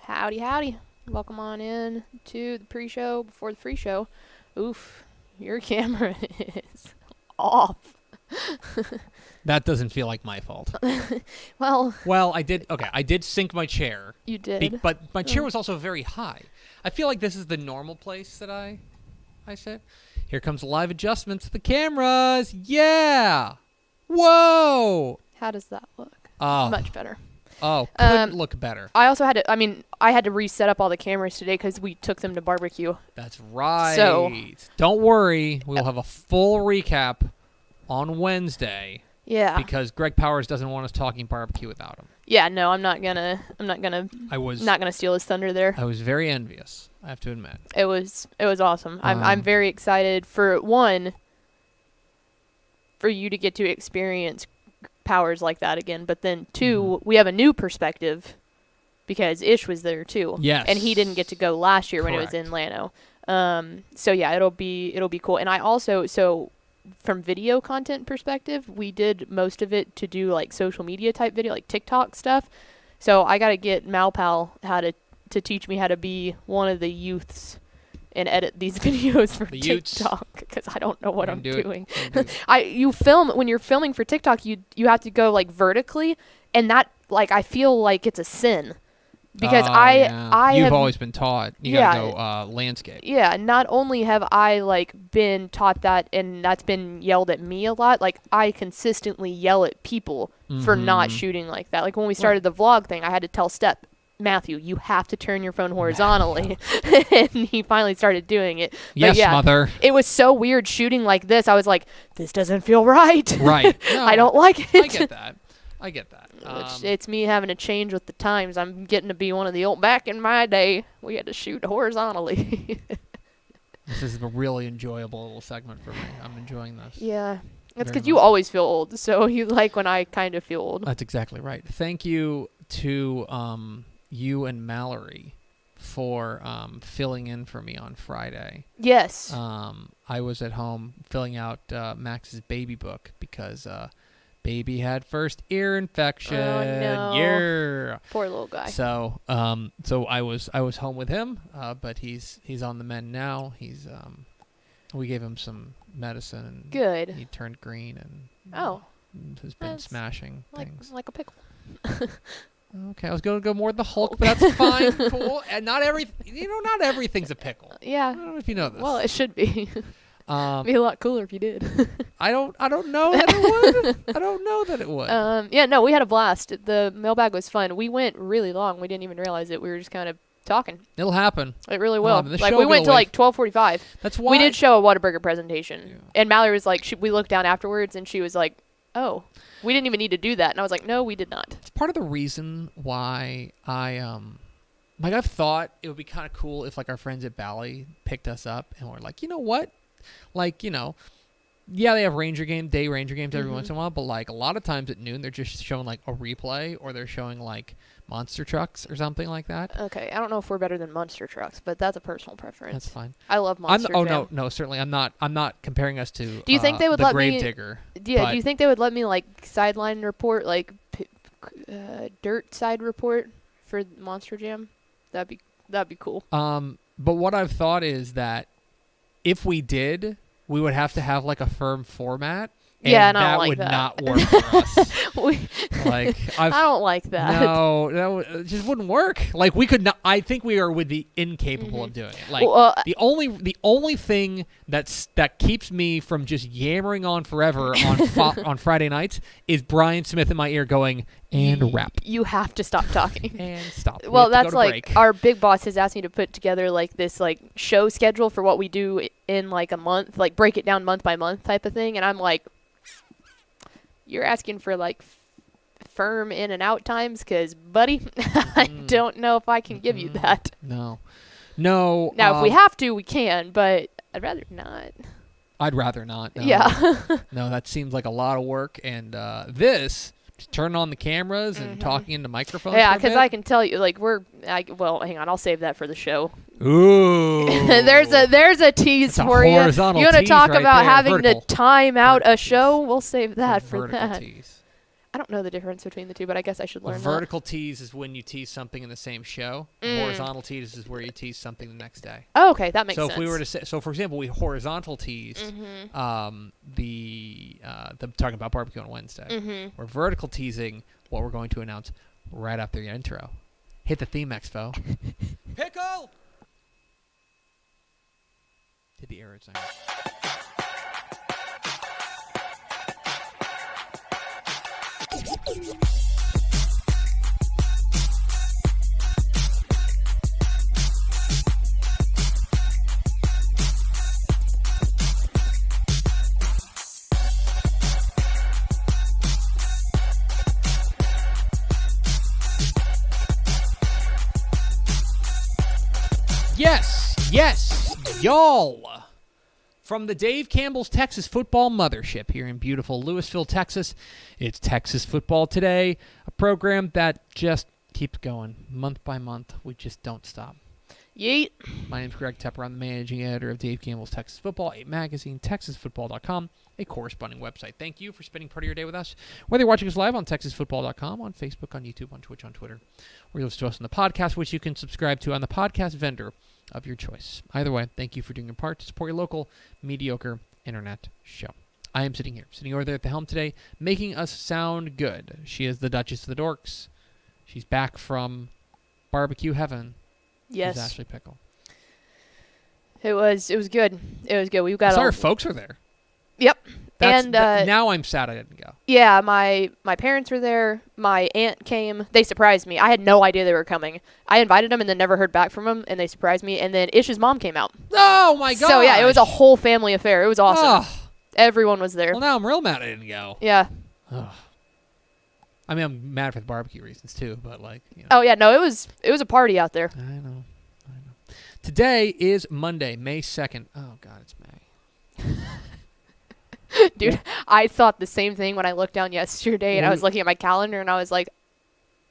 Howdy, howdy. Welcome on in to the pre-show before the free show. Oof, your camera is off. That doesn't feel like my fault. Well, I did sync my chair. You did. But my chair was also very high. I feel like this is the normal place that I sit. Here comes live adjustments to the cameras. Yeah. Whoa. How does that look? Oh. Much better. Oh, could look better. I also had to, I had to reset up all the cameras today because we took them to barbecue. That's right. So, don't worry. We'll have a full recap on Wednesday. Yeah. Because Greg Powers doesn't want us talking barbecue without him. Yeah, no, I'm not gonna steal his thunder there. I was very envious, I have to admit. It was awesome. I'm very excited for you to get to experience Powers like that again, but then two, we have a new perspective because Ish was there too. Yes. And he didn't get to go last year when it was in Llano. So yeah, it'll be cool. And I also, from video content perspective, we did most of it to do like social media type video, like TikTok stuff. So I got to get Malpal to teach me how to be one of the youths and edit these videos for TikTok because I don't know what I'm doing. When you're filming for TikTok, you have to go like vertically, and that I feel like it's a sin because You've always been taught you gotta go landscape. Yeah, not only have I been taught that, and that's been yelled at me a lot. I consistently yell at people for not shooting like that. Like when we started the vlog thing, I had to tell Matthew, you have to turn your phone horizontally. And he finally started doing it. Yes, mother. It was so weird shooting like this. I was like, this doesn't feel right. Right. No, I don't like it. I get that. I get that. It's me having to change with the times. I'm getting to be one of the old. Back in my day, we had to shoot horizontally. This is a really enjoyable little segment for me. I'm enjoying this. Yeah. That's Very because you much. always feel old, so you like when I kind of feel old. That's exactly right. Thank you to you and Mallory for filling in for me on Friday. Yes. I was at home filling out Max's baby book because baby had first ear infection. Oh, no. Yeah. Poor little guy. So so I was home with him, but he's on the mend now. He's we gave him some medicine and Good. he turned green and has been That's smashing things. Like a pickle. Okay, I was going to go more the Hulk, but that's fine, cool. And not everything's a pickle. Yeah. I don't know if you know this. Well, it should be. Be a lot cooler if you did. I don't know that it would. I don't know that it would. Yeah, no, we had a blast. The mailbag was fun. We went really long. We didn't even realize it. We were just kind of talking. It'll happen. It really will. The Like show we went to will like 12:45. That's why We did show a Whataburger presentation, Yeah. and Mallory was like, we looked down afterwards, and she was like, "Oh, we didn't even need to do that." And I was like, "No, we did not." It's part of the reason why I like I've thought it would be kind of cool if like our friends at Bally picked us up and were like, you know what, like yeah, they have day ranger games every once in a while, but like a lot of times at noon they're just showing like a replay or they're showing like monster trucks or something like that. Okay, I don't know if we're better than monster trucks, but that's a personal preference. That's fine. I love monster. No, certainly I'm not comparing us to. Do you think they would the let me? Gravedigger? Yeah. Do you think they would let me like sideline report, like dirt side report for Monster Jam? That'd be cool. But what I've thought is that if we did, we would have to have like a firm format. And yeah, and that I don't like would that. not work for us. I don't like that. No, it just wouldn't work. Like we could not. I think we would be incapable of doing it. Like the only thing that keeps me from just yammering on forever on Friday nights is Brian Smith in my ear going and rap. You have to stop talking. And stop. Well, that's like break. Our big boss has asked me to put together like this like show schedule for what we do in like a month, like break it down month by month type of thing, and I'm like, you're asking for like firm in and out times, because buddy, I don't know if I can give you that. No. Now, if we have to, we can, but I'd rather not. I'd rather not. No. Yeah. No, that seems like a lot of work, and just turning on the cameras and talking into microphones. Yeah, because I can tell you, like well, hang on, I'll save that for the show. Ooh. there's a tease for you. You want to talk about having to time out a show? We'll save that for that. Tease. I don't know the difference between the two, but I guess I should learn that. Vertical tease is when you tease something in the same show. Horizontal tease is where you tease something the next day. Oh, okay, that makes sense. So if we were to say, for example, we horizontal tease the talking about barbecue on Wednesday. We're vertical teasing what we're going to announce right after the intro. Hit the theme, Expo. Pickle. Did the air sign. Yes, y'all. From the Dave Campbell's Texas Football Mothership here in beautiful Lewisville, Texas, it's Texas Football Today, a program that just keeps going month by month. We just don't stop. Yeet. My name's Greg Tepper. I'm the managing editor of Dave Campbell's Texas Football, a magazine, TexasFootball.com, a corresponding website. Thank you for spending part of your day with us. Whether you're watching us live on TexasFootball.com, on Facebook, on YouTube, on Twitch, on Twitter, or you listen to us on the podcast, which you can subscribe to on the podcast vendor of your choice. Either way, thank you for doing your part to support your local mediocre internet show. I am sitting over there at the helm today, making us sound good. She is the Duchess of the Dorks. She's back from barbecue heaven. Yes. Ashley Pickle. It was good. It was good. We got our folks were there. Yep. And now I'm sad I didn't go. Yeah, my parents were there. My aunt came. They surprised me. I had no idea they were coming. I invited them and then never heard back from them, and they surprised me. And then Ish's mom came out. Oh my god! So yeah, it was a whole family affair. It was awesome. Oh. Everyone was there. Well, now I'm real mad I didn't go. Yeah. Oh. I mean, I'm mad for the barbecue reasons too, but like, you know. Oh yeah, no, it was a party out there. I know. Today is Monday, May 2nd. Oh God, it's May. Dude, I thought the same thing when I looked down yesterday, and I was looking at my calendar, and I was like,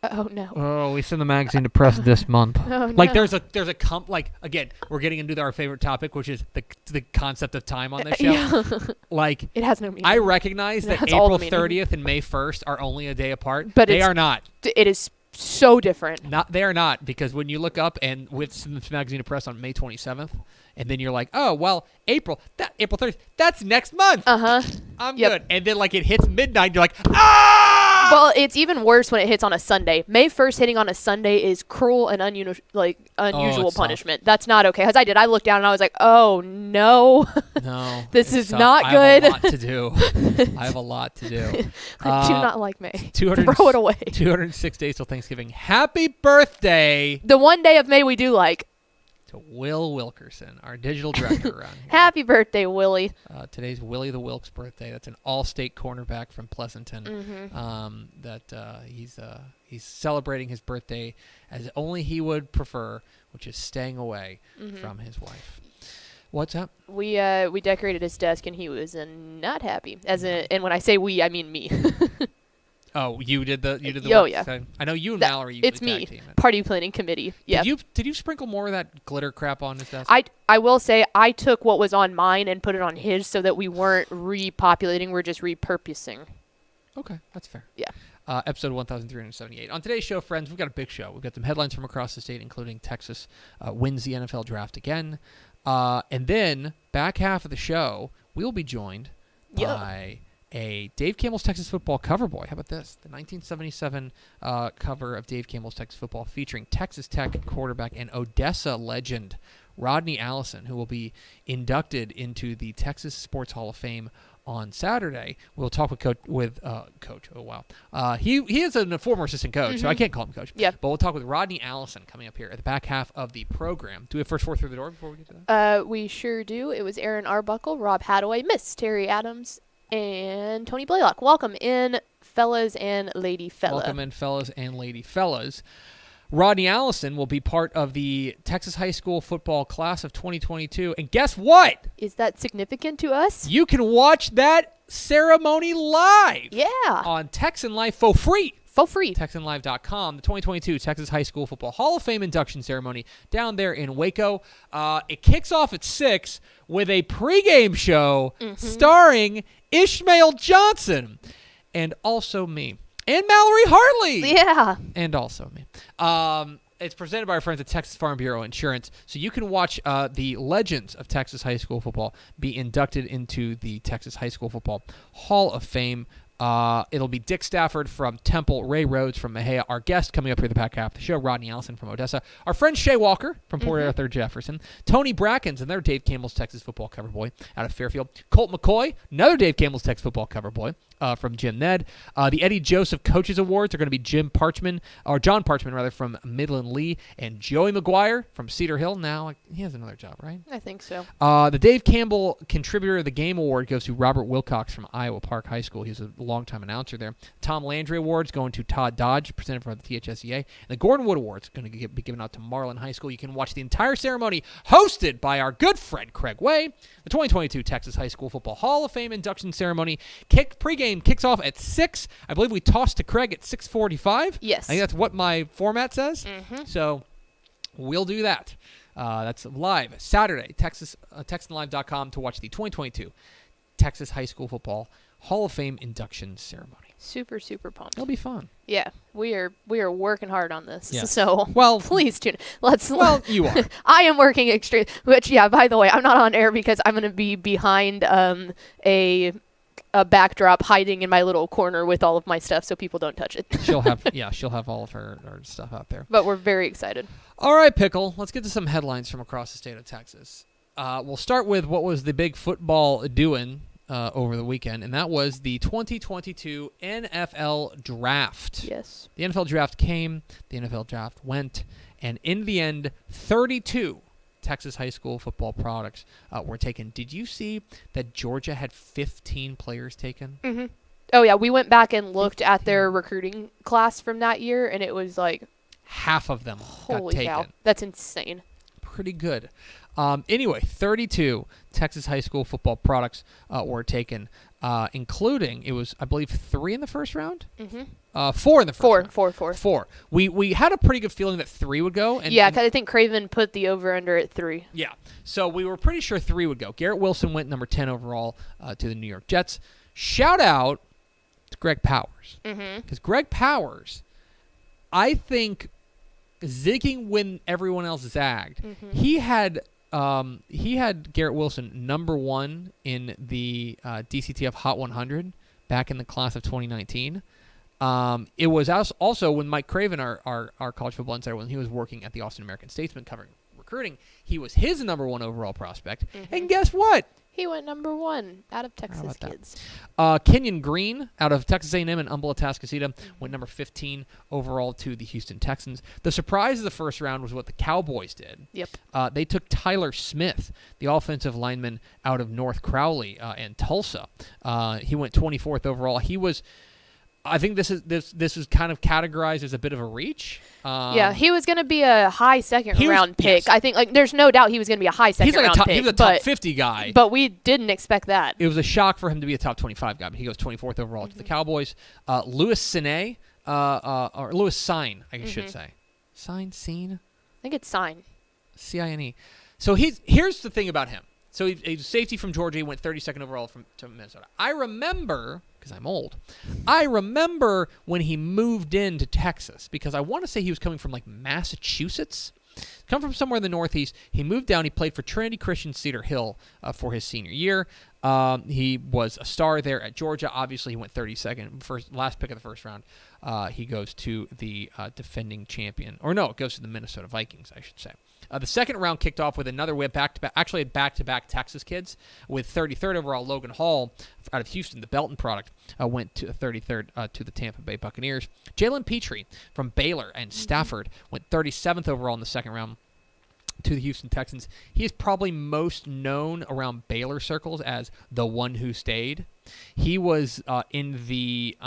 oh no. Oh, we send the magazine to press this month. Oh, like no. there's a like again, we're getting into our favorite topic, which is the concept of time on this show. Yeah. Like it has no meaning. I recognize that has all April the meaning. 30th and May 1st are only a day apart, But they are not. It is so different. They are not, because when you look up and with this magazine to press on May 27th, and then you're like, oh well, April 30th, that's next month. I'm good. And then like it hits midnight, you're like, ah! Well, it's even worse when it hits on a Sunday. May 1st hitting on a Sunday is cruel and unusual punishment. That's not okay. Because I looked down and I was like, oh no. No. This is not good. I have a lot to do. I have a lot to do. I do not like May. 200, Throw it away. 206 days till Thanksgiving. Happy birthday. The one day of May we do like. To Will Wilkerson, our digital director around here. Happy birthday, Willie. Today's Willie the Wilkes' birthday. That's an all-state cornerback from Pleasanton. He's celebrating his birthday as only he would prefer, which is staying away from his wife. What's up? We decorated his desk and he was not happy. And when I say we, I mean me. Oh, you did the Oh, work. yeah. I know you and Mallory usually it's me. tag team it. Party planning committee. Yeah. Did you sprinkle more of that glitter crap on his desk? I will say I took what was on mine and put it on his so that we weren't repopulating, we're just repurposing. Okay, that's fair. Yeah. Episode 1378. On today's show, friends, we've got a big show. We've got some headlines from across the state, including Texas wins the NFL draft again. And then, back half of the show, we'll be joined by a Dave Campbell's Texas Football cover boy. How about this? The 1977 cover of Dave Campbell's Texas Football featuring Texas Tech quarterback and Odessa legend Rodney Allison, who will be inducted into the Texas Sports Hall of Fame on Saturday. We'll talk with Coach. Oh, wow. He is a former assistant coach, so I can't call him Coach. Yeah. But we'll talk with Rodney Allison coming up here at the back half of the program. Do we have first four through the door before we get to that? We sure do. It was Aaron Arbuckle, Rob Hadaway, Miss Terry Adams, and Tony Blaylock. Welcome in, fellas and lady fella. Welcome in, fellas and lady fellas. Rodney Allison will be part of the Texas High School football class of 2022. And guess what? Is that significant to us? You can watch that ceremony live. Yeah. On Texan Life for free. For free. TexanLive.com. The 2022 Texas High School Football Hall of Fame induction ceremony down there in Waco. It kicks off at 6 with a pregame show starring Ishmael Johnson and also me. And Mallory Hartley. Yeah. And also me. It's presented by our friends at Texas Farm Bureau Insurance. So you can watch the legends of Texas high school football be inducted into the Texas High School Football Hall of Fame. It'll be Dick Stafford from Temple, Ray Rhodes from Mejia, our guest coming up here the back half of the show, Rodney Allison from Odessa, our friend Shay Walker from Port Arthur Jefferson, Tony Brackens, and their Dave Campbell's Texas Football cover boy out of Fairfield, Colt McCoy, another Dave Campbell's Texas Football cover boy from Jim Ned. The Eddie Joseph Coaches Awards are going to be John Parchman from Midland Lee, and Joey McGuire from Cedar Hill. Now he has another job, right? I think so. The Dave Campbell Contributor of the Game Award goes to Robert Wilcox from Iowa Park High School. He's a longtime announcer there. Tom Landry Awards going to Todd Dodge, presented by the THSEA. And the Gordon Wood Awards going to be given out to Marlin High School. You can watch the entire ceremony hosted by our good friend Craig Way. The 2022 Texas High School Football Hall of Fame induction ceremony pregame kicks off at 6. I believe we tossed to Craig at 6:45. Yes. I think that's what my format says. So we'll do that. That's live Saturday, TexanLive.com to watch the 2022 Texas High School Football Hall of Fame induction ceremony. Super, super pumped. It'll be fun. Yeah, we are working hard on this. Yes. So please tune. You are. I am working extreme. Which by the way, I'm not on air because I'm going to be behind a backdrop, hiding in my little corner with all of my stuff, so people don't touch it. she'll have all of her stuff out there. But we're very excited. All right, Pickle. Let's get to some headlines from across the state of Texas. We'll start with what was the big football doing over the weekend, and that was the 2022 NFL Draft. Yes. The NFL Draft came, the NFL Draft went, and in the end, 32 Texas high school football products were taken. Did you see that Georgia had 15 players taken? Oh, yeah. We went back and looked at their recruiting class from that year, and it was like, half of them got holy taken. cow. That's insane. Pretty good. Anyway, 32 Texas high school football products were taken, including, it was, I believe, 3 in the first round? Mm-hmm. 4 in the first round. Four. We had a pretty good feeling that 3 would go. Yeah, because I think Craven put the over-under at 3. Yeah. So we were pretty sure 3 would go. Garrett Wilson went number 10 overall to the New York Jets. Shout out to Greg Powers. Because Greg Powers, I think, zigging when everyone else zagged. He had Garrett Wilson number 1 in the DCTF Hot 100 back in the class of 2019. It was also when Mike Craven, our college football insider, when he was working at the Austin American Statesman covering recruiting, he was his number 1 overall prospect. And guess what? He went number 1 out of Texas kids. Kenyon Green out of Texas A&M and Humboldt Atascocita went number 15 overall to the Houston Texans. The surprise of the first round was what the Cowboys did. Yep. They took Tyler Smith, the offensive lineman out of North Crowley and Tulsa. He went 24th overall. He was, I think this is kind of categorized as a bit of a reach. Yeah, he was going to be a high second round pick. Yes. I think there's no doubt he was going to be a high second round pick. He was a top 50 guy. But we didn't expect that. It was a shock for him to be a top 25 guy, but he goes 24th overall to the Cowboys. Louis Sine, or Louis Sine, I should say. Sine? I think it's Sine. C-I-N-E. So here's the thing about him. So he's a safety from Georgia. He went 32nd overall to Minnesota. I remember, because I'm old, when he moved into Texas, because I want to say he was coming from like Massachusetts. Come from somewhere in the Northeast. He moved down. He played for Trinity Christian Cedar Hill for his senior year. He was a star there at Georgia. Obviously, he went 32nd, last pick of the first round. He goes to the defending champion. Or no, it goes to the Minnesota Vikings, I should say. The second round kicked off with another back-to-back Texas kids. With 33rd overall, Logan Hall out of Houston, the Belton product, went to 33rd to the Tampa Bay Buccaneers. Jalen Petrie from Baylor and Stafford went 37th overall in the second round to the Houston Texans. He is probably most known around Baylor circles as the one who stayed. He was the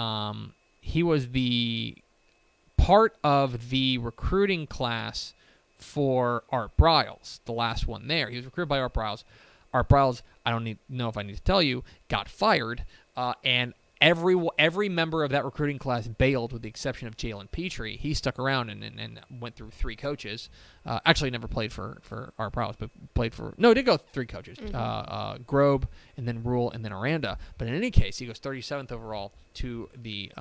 part of the recruiting class for Art Briles, the last one there. He was recruited by Art Briles. Art Briles, I don't know if I need to tell you, got fired, and every member of that recruiting class bailed with the exception of Jalen Petrie. He stuck around and went through 3 coaches. Actually never played for Art Briles, but he did go 3 coaches. Grobe, and then Rule, and then Aranda. But in any case, he goes 37th overall to the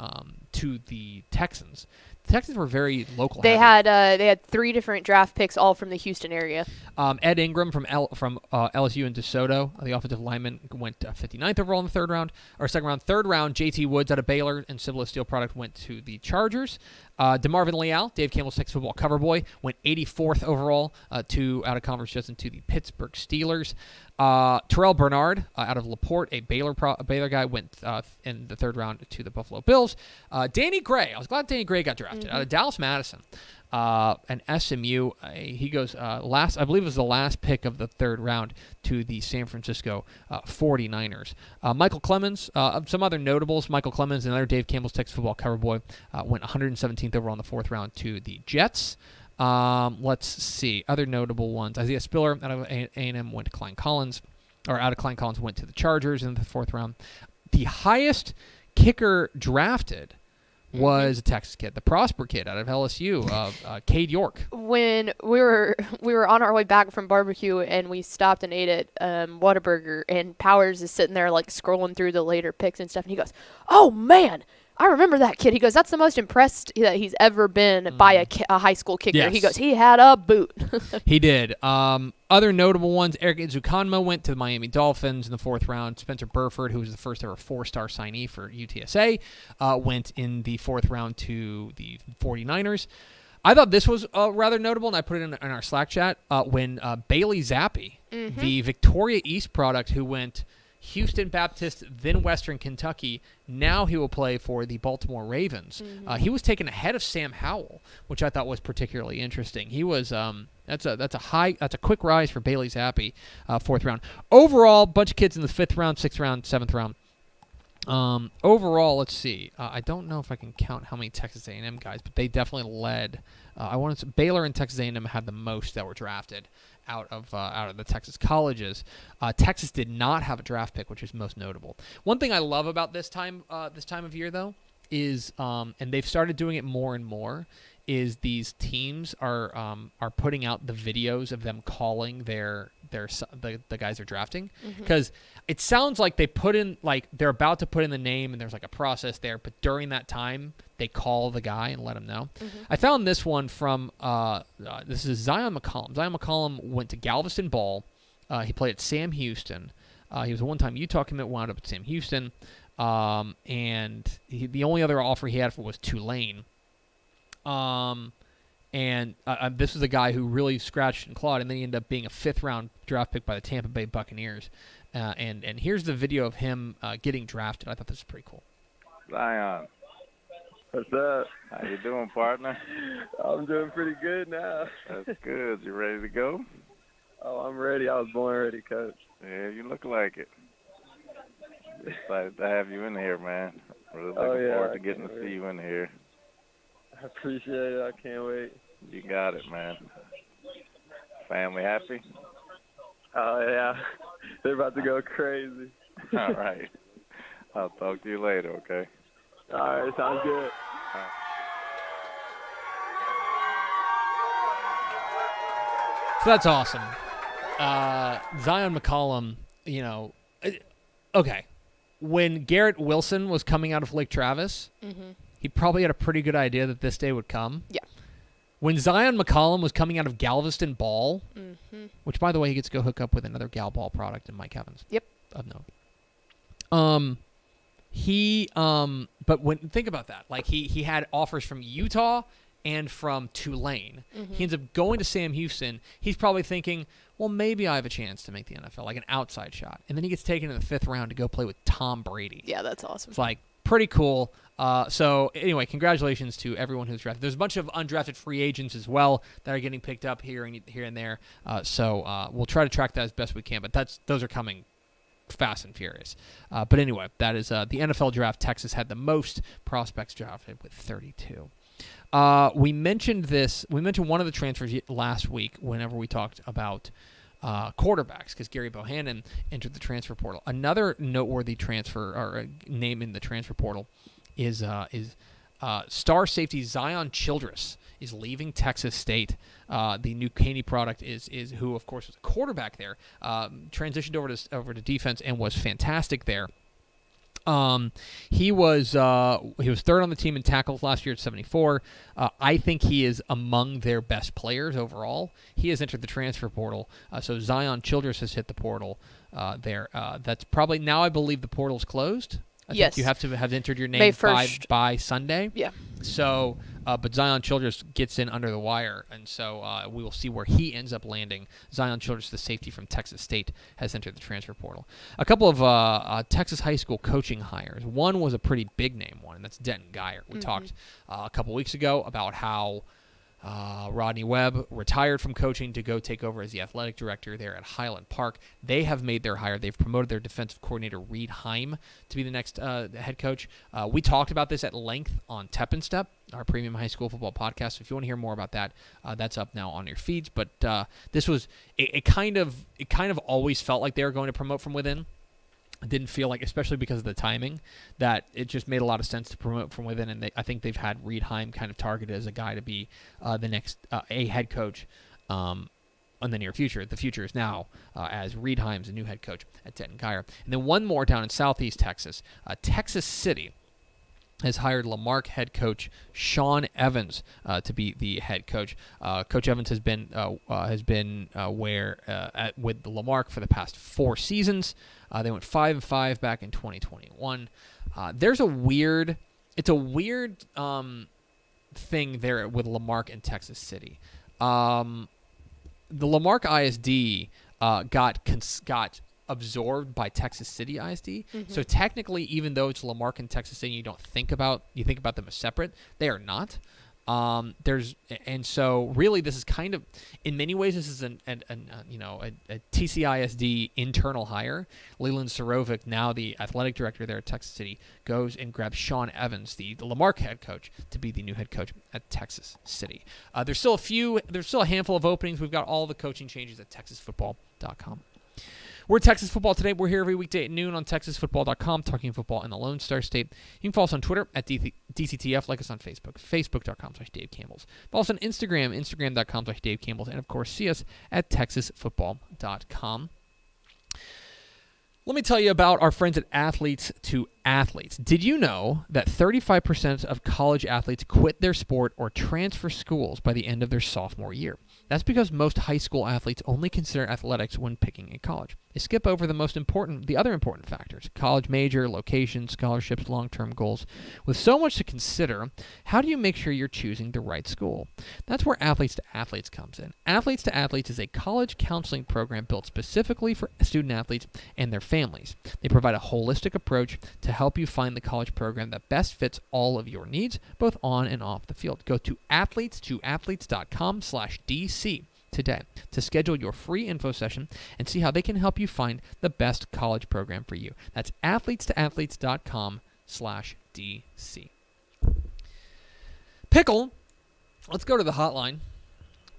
Texans. The Texans were very local. They had 3 different draft picks, all from the Houston area. Ed Ingram from LSU and DeSoto, the offensive lineman, went 59th overall in the second round. Third round, J.T. Woods out of Baylor and Cibolo Steel product went to the Chargers. DeMarvin Leal, Dave Campbell's Texas football cover boy, went 84th overall out of Conference Justin to the Pittsburgh Steelers. Terrell Bernard out of LaPorte, a Baylor guy, went in the third round to the Buffalo Bills. Danny Gray, I was glad Danny Gray got drafted out of Dallas Madison. And SMU, he goes last, I believe it was the last pick of the third round to the San Francisco 49ers. Michael Clemens, some other notables, Michael Clemens, another Dave Campbell's Texas football cover boy, went 117th overall in the fourth round to the Jets. Let's see, other notable ones. Isaiah Spiller out of A&M went to Klein Collins, or out of Klein Collins went to the Chargers in the fourth round. The highest kicker drafted was a Texas kid, the Prosper kid out of LSU, Cade York. When we were on our way back from barbecue and we stopped and ate at Whataburger, and Powers is sitting there like scrolling through the later picks and stuff, and he goes, "Oh man, I remember that kid." He goes, "That's the most impressed that he's ever been by a high school kicker." Yes. He goes, "He had a boot." He did. Other notable ones, Eric Izukanma went to the Miami Dolphins in the fourth round. Spencer Burford, who was the first ever 4-star signee for UTSA, went in the fourth round to the 49ers. I thought this was rather notable, and I put it in our Slack chat, when Bailey Zappi, the Victoria East product who went Houston Baptist, then Western Kentucky. Now he will play for the Baltimore Ravens. He was taken ahead of Sam Howell, which I thought was particularly interesting. He was that's a quick rise for Bailey Zappi, fourth round. Overall, bunch of kids in the fifth round, sixth round, seventh round. Overall, let's see. I don't know if I can count how many Texas A&M guys, but they definitely led. Baylor and Texas A&M had the most that were drafted out of the Texas colleges. Texas did not have a draft pick, which is most notable. One thing I love about this time of year, though, is and they've started doing it more and more, is these teams are putting out the videos of them calling the guys they're drafting, because it sounds like they put in, like, they're about to put in the name and there's like a process there, but during that time they call the guy and let him know. I found this one from this is Zion McCollum. Zion McCollum went to Galveston Ball. He played at Sam Houston. He was a one-time Utah commit, wound up at Sam Houston, and the only other offer he had was Tulane. This was a guy who really scratched and clawed, and then he ended up being a 5th-round draft pick by the Tampa Bay Buccaneers. And here's the video of him getting drafted. I thought this was pretty cool. Zion. What's up? How you doing, partner? I'm doing pretty good now. That's good. You ready to go? Oh, I'm ready. I was born ready, Coach. Yeah, you look like it. Excited to have you in here, man. Really looking forward to getting to see you in here. I appreciate it. I can't wait. You got it, man. Family happy? Oh, yeah. They're about to go crazy. All right. I'll talk to you later, okay? All right. Sounds good. So that's awesome. Zion McCollum, okay. When Garrett Wilson was coming out of Lake Travis, he probably had a pretty good idea that this day would come. Yeah. When Zion McCollum was coming out of Galveston Ball, which, by the way, he gets to go hook up with another Gal Ball product in Mike Evans. Yep. Of note. But think about that. Like, he had offers from Utah and from Tulane. He ends up going to Sam Houston. He's probably thinking, well, maybe I have a chance to make the NFL, like an outside shot. And then he gets taken in the 5th round to go play with Tom Brady. Yeah, that's awesome. It's like pretty cool. So anyway, congratulations to everyone who's drafted. There's a bunch of undrafted free agents as well that are getting picked up here and there. So we'll try to track that as best we can. But those are coming fast and furious. But anyway, that is the NFL draft. Texas had the most prospects drafted with 32. We mentioned one of the transfers last week whenever we talked about quarterbacks, because Gary Bohannon entered the transfer portal. Another noteworthy transfer or name in the transfer portal is star safety Zion Childress is leaving Texas State. The new Caney product is who, of course, was a quarterback there. Transitioned over to defense and was fantastic there. He was 3rd on the team in tackles last year at 74. I think he is among their best players overall. He has entered the transfer portal. So Zion Childress has hit the portal there. That's probably now, I believe, the portal's closed. I think you have to have entered your name by Sunday. Yeah. So, but Zion Childress gets in under the wire, and so we will see where he ends up landing. Zion Childress, the safety from Texas State, has entered the transfer portal. A couple of Texas high school coaching hires. One was a pretty big name one, and that's Denton Geyer. We talked a couple weeks ago about how Rodney Webb retired from coaching to go take over as the athletic director there at Highland Park. They have made their hire. They've promoted their defensive coordinator, Reed Heim, to be the next head coach. We talked about this at length on Tep and Step, our premium high school football podcast. So if you want to hear more about that, that's up now on your feeds. But this was it kind of always felt like they were going to promote from within. It didn't feel like, especially because of the timing, that it just made a lot of sense to promote from within. And I think they've had Reed Heim kind of targeted as a guy to be the next a head coach in the near future. The future is now as Reed Heim's the new head coach at Denton Geyer. And then one more down in Southeast Texas, Texas City has hired Lamarck head coach Sean Evans to be the head coach. Coach Evans has been with Lamarck for the past 4 seasons. They went 5-5 back in 2021. It's a weird thing there with Lamarck and Texas City. The Lamarck ISD got absorbed by Texas City ISD. So technically, even though it's Lamarck and Texas City, you think about them as separate. They are not. So really this is kind of, in many ways, this is a TCISD internal hire. Leland Sorovic, now the athletic director there at Texas City, goes and grabs Sean Evans, the Lamarck head coach, to be the new head coach at Texas City. There's still a handful of openings. We've got all the coaching changes at TexasFootball.com. We're Texas Football Today. We're here every weekday at noon on TexasFootball.com, talking football in the Lone Star State. You can follow us on Twitter at DCTF, like us on Facebook, Facebook.com/Dave Campbell's. Follow us on Instagram, Instagram.com/Dave Campbell's, and of course, see us at TexasFootball.com. Let me tell you about our friends at Athletes to Athletes. Did you know that 35% of college athletes quit their sport or transfer schools by the end of their sophomore year? That's because most high school athletes only consider athletics when picking a college. They skip over the other important factors: college major, location, scholarships, long-term goals. With so much to consider, how do you make sure you're choosing the right school? That's where Athletes to Athletes comes in. Athletes to Athletes is a college counseling program built specifically for student athletes and their families. They provide a holistic approach to help you find the college program that best fits all of your needs, both on and off the field. Go to athletetoathletes.com/DC today to schedule your free info session and see how they can help you find the best college program for you. That's athletetoathletes.com/DC. Pickle, let's go to the hotline.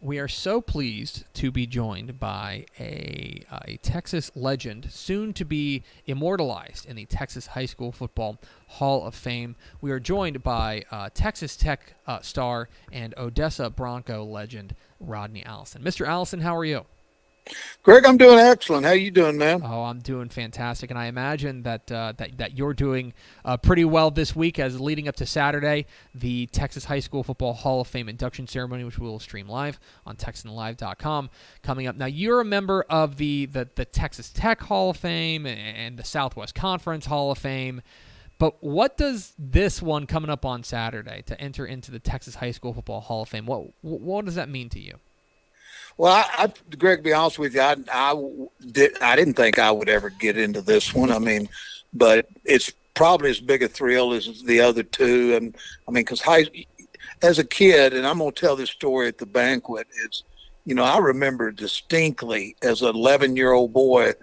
We are so pleased to be joined by a Texas legend, soon to be immortalized in the Texas High School Football Hall of Fame. We are joined by Texas Tech star and Odessa Bronco legend, Rodney Allison. Mr. Allison, how are you? Greg, I'm doing excellent. How you doing, man? Oh, I'm doing fantastic, and I imagine that you're doing pretty well this week, as leading up to Saturday, the Texas High School Football Hall of Fame induction ceremony, which we will stream live on TexanLive.com, coming up. Now, you're a member of the Texas Tech Hall of Fame and the Southwest Conference Hall of Fame, but what does this one coming up on Saturday to enter into the Texas High School Football Hall of Fame, what does that mean to you? Well, Greg, to be honest with you, I didn't think I would ever get into this one. I mean, but it's probably as big a thrill as the other two. And I mean, because as a kid, and I'm going to tell this story at the banquet, I remember distinctly as an 11-year-old boy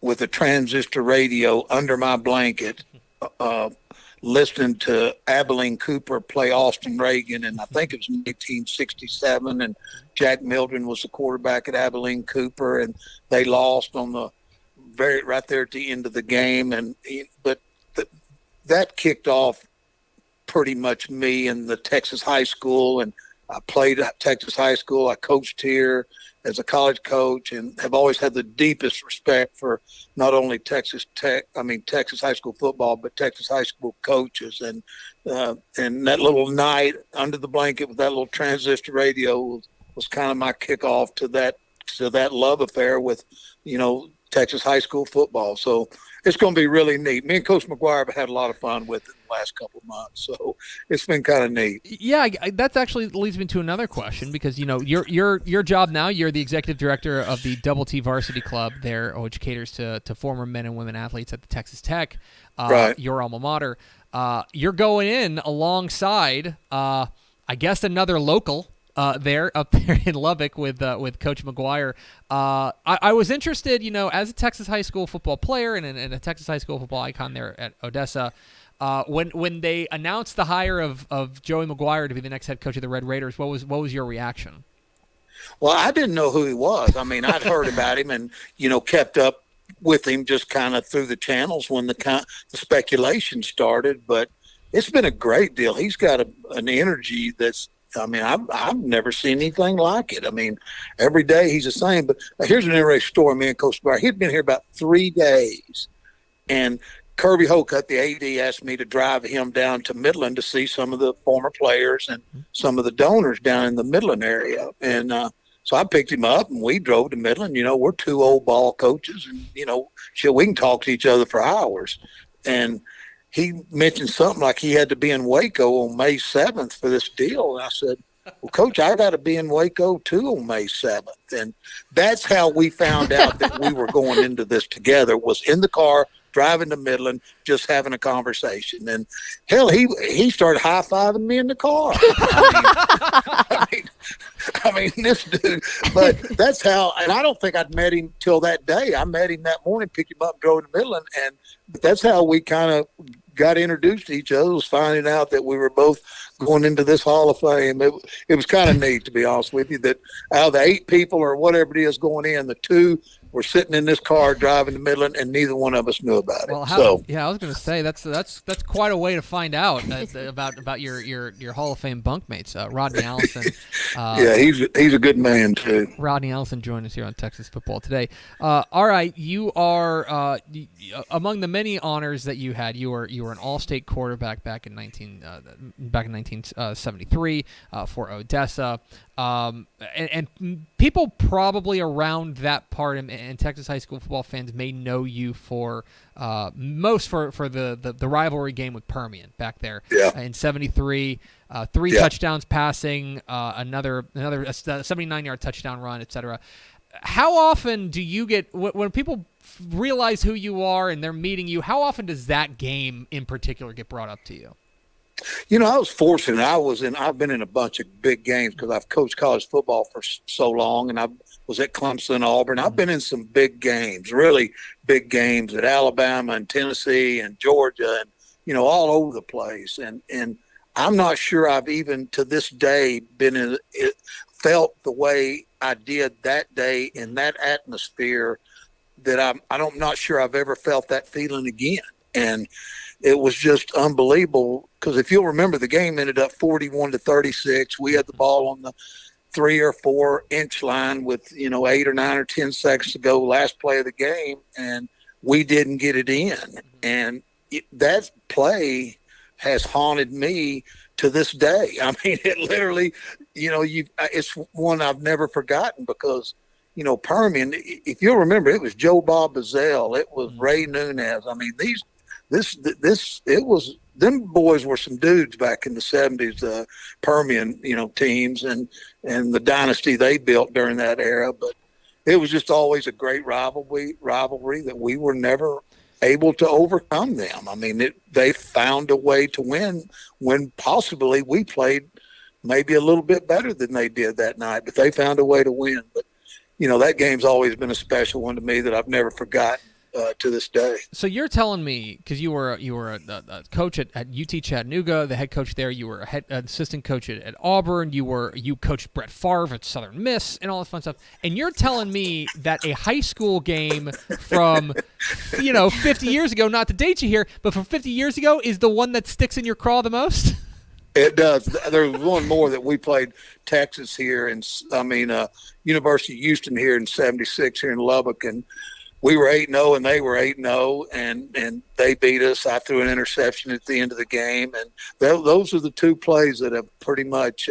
with a transistor radio under my blanket, listening to Abilene Cooper play Austin Reagan, and I think it was 1967, and Jack Mildren was the quarterback at Abilene Cooper, and they lost on right there at the end of the game, but that kicked off pretty much me in the Texas high school, and I played at Texas high school. I coached here as a college coach, and have always had the deepest respect for not only Texas high school football, but Texas high school coaches. And that little night under the blanket with that little transistor radio was kind of my kickoff to that love affair with, Texas high school football. So it's going to be really neat. Me and Coach McGuire have had a lot of fun with it the last couple of months, so it's been kind of neat. Yeah, that actually leads me to another question, because your job now, you're the executive director of the Double T Varsity Club there, which caters to former men and women athletes at the Texas Tech, right, your alma mater. You're going in alongside, I guess, another local. Up there in Lubbock with Coach McGuire. I was interested, as a Texas high school football player and a Texas high school football icon there at Odessa, when they announced the hire of Joey McGuire to be the next head coach of the Red Raiders, what was your reaction? Well, I didn't know who he was. I mean, I'd heard about him and kept up with him just kind of through the channels when the speculation started. But it's been a great deal. He's got an energy that's, I've never seen anything like it. I mean, every day he's the same. But here's an interesting story. Me and Coach Barr, he'd been here about 3 days, and Kirby Hocutt, the AD, asked me to drive him down to Midland to see some of the former players and some of the donors down in the Midland area. And so I picked him up, and we drove to Midland. We're two old ball coaches, and we can talk to each other for hours. And he mentioned something like he had to be in Waco on May 7th for this deal. And I said, well, Coach, I got to be in Waco too on May 7th. And that's how we found out that we were going into this together, was in the car driving to Midland, just having a conversation. And hell, he started high-fiving me in the car. I mean, this dude, but that's how, and I don't think I'd met him till that day. I met him that morning, picked him up, and drove to Midland, and that's how we kind of got introduced to each other, was finding out that we were both going into this Hall of Fame. It was kind of neat, to be honest with you, that out of the 8 people or whatever it is going in, the 2 were sitting in this car driving to Midland, and neither one of us knew about it. Well, yeah, I was going to say that's quite a way to find out about your Hall of Fame bunkmates, Rodney Allison. Yeah, he's a good man too. Rodney Allison joined us here on Texas Football Today. All right, you are among the many honors that you had. You were an All-State quarterback back in 1973 for Odessa. And people probably around that part and Texas high school football fans may know you for most for the rivalry game with Permian back there in 73. 3 touchdowns passing, another 79-yard touchdown run, etc. How often do you get when people realize who you are and they're meeting you? How often does that game in particular get brought up to you? You know, I was fortunate. I've been in a bunch of big games because I've coached college football for so long, and I was at Clemson, Auburn. I've been in some big games, really big games at Alabama and Tennessee and Georgia, and all over the place. And I'm not sure I've even to this day felt the way I did that day in that atmosphere. That I'm not sure I've ever felt that feeling again. And it was just unbelievable because if you'll remember, the game ended up 41-36. We had the ball on the 3 or 4 inch line with 8 or 9 or 10 seconds to go, last play of the game, and we didn't get it in. And that play has haunted me to this day. I mean, it literally, it's one I've never forgotten because Permian. If you'll remember, it was Joe Bob Bazell, it was Ray Nunez. I mean, them boys were some dudes back in the 70s, Permian, teams and the dynasty they built during that era. But it was just always a great rivalry that we were never able to overcome them. I mean, they found a way to win when possibly we played maybe a little bit better than they did that night, but they found a way to win. But, that game's always been a special one to me that I've never forgotten. To this day. So you're telling me, because you were a coach at UT Chattanooga, the head coach there, you were an assistant coach at Auburn, you coached Brett Favre at Southern Miss and all this fun stuff, and you're telling me that a high school game from 50 years ago, not to date you here, but from 50 years ago is the one that sticks in your craw the most? It does. There's one more that we played Texas here, University of Houston here in '76 here in Lubbock, and we were 8-0 and they were 8-0, and they beat us. I threw an interception at the end of the game, and those are the 2 plays that have pretty much.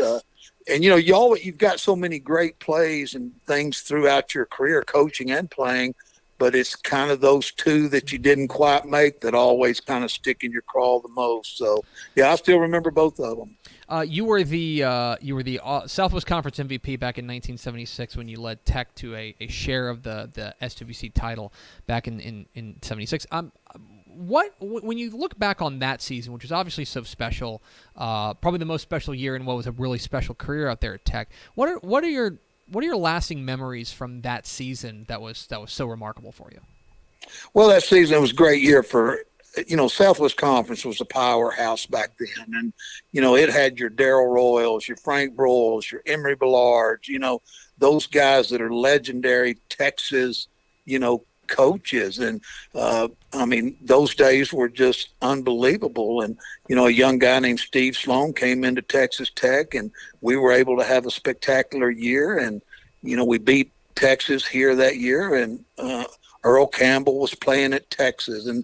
And you've got so many great plays and things throughout your career, coaching and playing, but it's kind of those 2 that you didn't quite make that always kind of stick in your craw the most. So yeah, I still remember both of them. You were the Southwest Conference MVP back in 1976 when you led Tech to a share of the SWC title back in '76. When you look back on that season, which was obviously so special, probably the most special year in what was a really special career out there at Tech. What are your lasting memories from that season that was so remarkable for you? Well, that season was a great year for. Southwest Conference was a powerhouse back then. And, it had your Darrell Royals, your Frank Broyles, your Emory Billards, those guys that are legendary Texas, coaches. And, those days were just unbelievable. And, a young guy named Steve Sloan came into Texas Tech, and we were able to have a spectacular year. And, we beat Texas here that year. And, Earl Campbell was playing at Texas. And,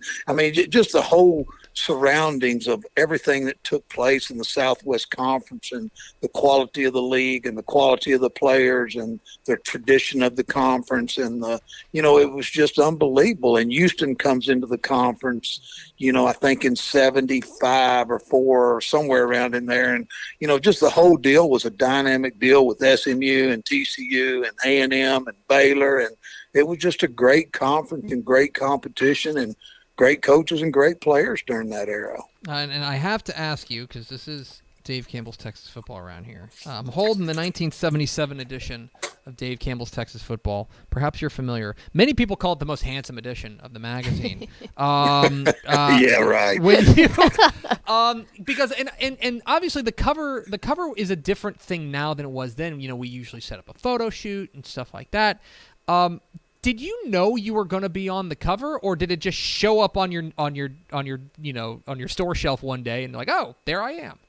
just the whole surroundings of everything that took place in the Southwest Conference and the quality of the league and the quality of the players and the tradition of the conference. And, it was just unbelievable. And Houston comes into the conference, I think in 75 or 4 or somewhere around in there. And, just the whole deal was a dynamic deal with SMU and TCU and A&M and Baylor. And it was just a great conference and great competition. And great coaches and great players during that era. And I have to ask you, because this is Dave Campbell's Texas Football around here. I'm holding the 1977 edition of Dave Campbell's Texas Football. Perhaps you're familiar. Many people call it the most handsome edition of the magazine. Yeah, right. Because and obviously the cover is a different thing now than it was then. We usually set up a photo shoot and stuff like that. Did you know you were going to be on the cover, or did it just show up on your store shelf one day and like, oh, there I am?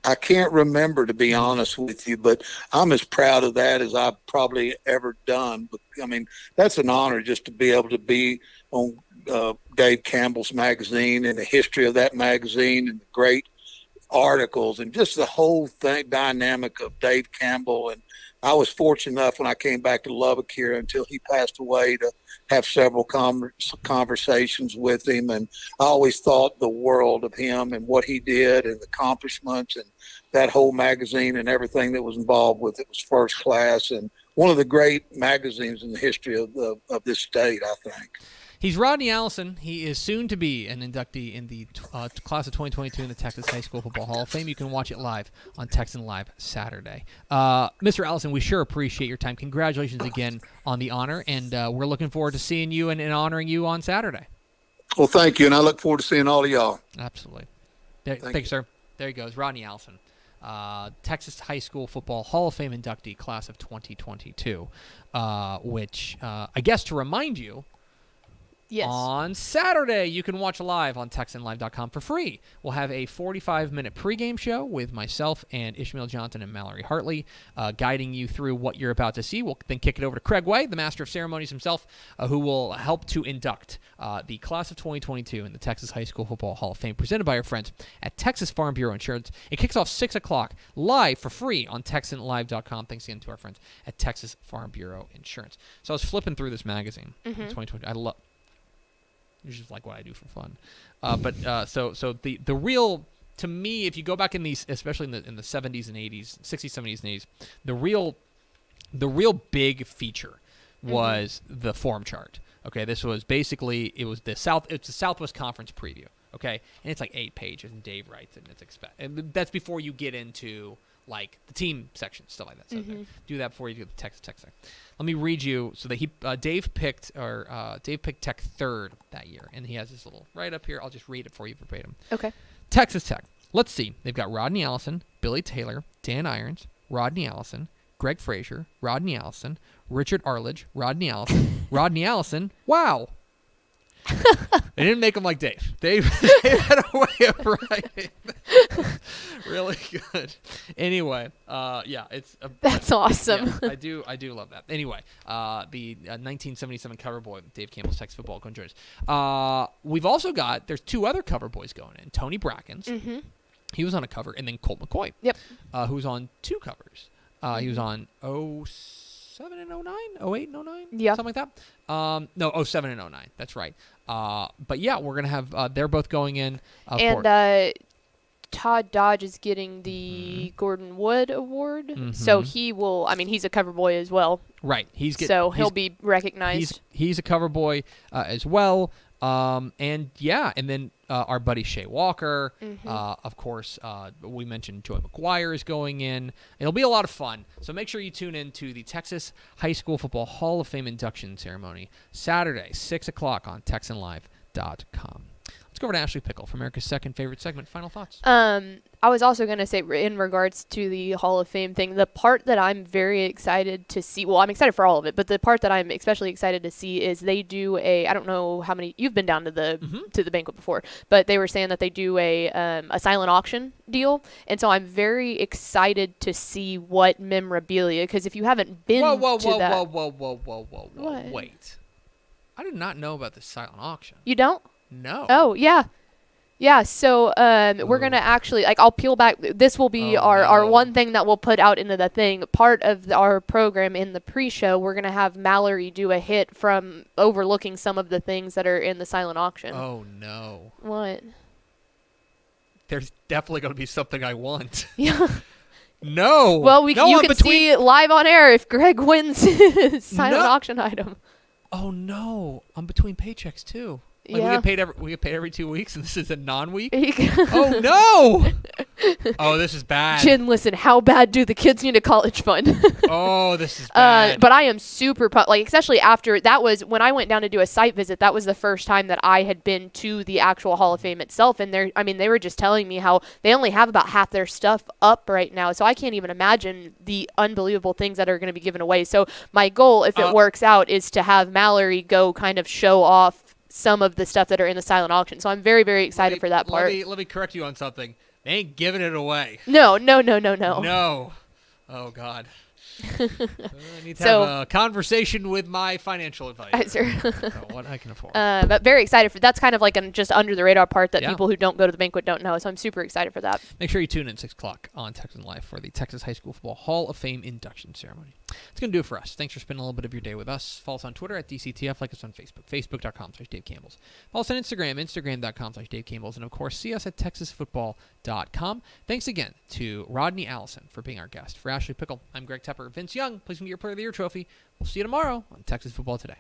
I can't remember, to be honest with you, but I'm as proud of that as I've probably ever done. But I mean, that's an honor just to be able to be on Dave Campbell's magazine and the history of that magazine and the great articles and just the whole thing, dynamic of Dave Campbell. And I was fortunate enough when I came back to Lubbock here until he passed away to have several conversations with him. And I always thought the world of him and what he did and accomplishments, and that whole magazine and everything that was involved with it was first class and one of the great magazines in the history of this state, I think. He's Rodney Allison. He is soon to be an inductee in the class of 2022 in the Texas High School Football Hall of Fame. You can watch it live on Texan Live Saturday. Mr. Allison, we sure appreciate your time. Congratulations again on the honor, and we're looking forward to seeing you and honoring you on Saturday. Well, thank you, and I look forward to seeing all of y'all. Absolutely. Thank you, sir. There he goes, Rodney Allison. Texas High School Football Hall of Fame inductee, class of 2022, which I guess to remind you, yes, on Saturday, you can watch live on TexanLive.com for free. We'll have a 45-minute pregame show with myself and Ishmael Johnson and Mallory Hartley, guiding you through what you're about to see. We'll then kick it over to Craig Way, the master of ceremonies himself, who will help to induct the class of 2022 in the Texas High School Football Hall of Fame, presented by our friends at Texas Farm Bureau Insurance. It kicks off 6 o'clock live for free on TexanLive.com. Thanks again to our friends at Texas Farm Bureau Insurance. So I was flipping through this magazine, 2020. I love. It's just like what I do for fun, so the real, to me, if you go back in these, especially in the 70s and 80s, 60s, 70s, and 80s, the real big feature was the form chart. Okay, this was basically it's the Southwest Conference preview. Okay, and it's like 8 pages, and Dave writes it, and and that's before you get into like the team section, stuff like that. So do that before you get the text section. Let me read you. So that Dave picked Tech third that year, and he has this little right up here. I'll just read it for you verbatim. Okay. Texas Tech. Let's see. They've got Rodney Allison, Billy Taylor, Dan Irons, Rodney Allison, Greg Frazier, Rodney Allison, Richard Arledge, Rodney Allison, Rodney Allison. Wow. They didn't make him like Dave. Dave had a way of writing. Really good. Anyway, yeah, that's awesome. Yeah, I do love that. Anyway, the 1977 cover boy, Dave Campbell's Texas Football, go and join us. We've also got, there's 2 other cover boys going in. Tony Brackens, he was on a cover, and then Colt McCoy, who's on 2 covers. He was on 07 and 09, 08 and 09, something like that. No, 07 and 09. That's right. But yeah, we're gonna have. They're both going in. And Todd Dodge is getting the Gordon Wood Award, so he will. I mean, he's a cover boy as well. Right. He'll be recognized. He's a cover boy as well. And then our buddy Shea Walker, of course, we mentioned Joy McGuire is going in. It'll be a lot of fun. So make sure you tune in to the Texas High School Football Hall of Fame induction ceremony, Saturday, 6 o'clock on TexanLive.com. Let's go over to Ashley Pickle for America's second favorite segment. Final thoughts. I was also going to say, in regards to the Hall of Fame thing, the part that I'm very excited to see, well, I'm excited for all of it, but the part that I'm especially excited to see is they do I don't know how many, you've been down to the banquet before, but they were saying that they do a silent auction deal, and so I'm very excited to see what memorabilia, because if you haven't been to that. Whoa. Wait. I did not know about the silent auction. You don't? No. Oh, yeah. Yeah, so we're going to actually, I'll peel back. This will be our one thing that we'll put out into the thing. Part of our program in the pre-show, we're going to have Mallory do a hit from overlooking some of the things that are in the silent auction. Oh, no. What? There's definitely going to be something I want. Yeah. No. Well, you can see live on air if Greg wins his silent auction item. Oh, no. I'm between paychecks, too. Like Yeah. we get paid every 2 weeks, and this is a non-week. Oh Oh no! Oh, this is bad. Jen, listen, how bad do the kids need a college fund? Oh, this is bad. But I am super like, especially after that was when I went down to do a site visit. That was the first time that I had been to the actual Hall of Fame itself, and they were just telling me how they only have about half their stuff up right now. So I can't even imagine the unbelievable things that are going to be given away. So my goal, if it works out, is to have Mallory go kind of show off some of the stuff that are in the silent auction. So I'm very, very excited for that part. Let me correct you on something. They ain't giving it away. No. No. Oh, God. I need to have a conversation with my financial advisor. What I can afford. But very excited for that's kind of like a just under the radar part that people who don't go to the banquet don't know. So I'm super excited for that. Make sure you tune in 6 o'clock on Texan Live for the Texas High School Football Hall of Fame induction ceremony. It's going to do it for us. Thanks for spending a little bit of your day with us. Follow us on Twitter at DCTF. Like us on Facebook, facebook.com/Dave Campbell's. Follow us on Instagram, instagram.com/Dave Campbell's. And, of course, see us at texasfootball.com. Thanks again to Rodney Allison for being our guest. For Ashley Pickle, I'm Greg Tepper. Vince Young, please get your Player of the Year trophy. We'll see you tomorrow on Texas Football Today.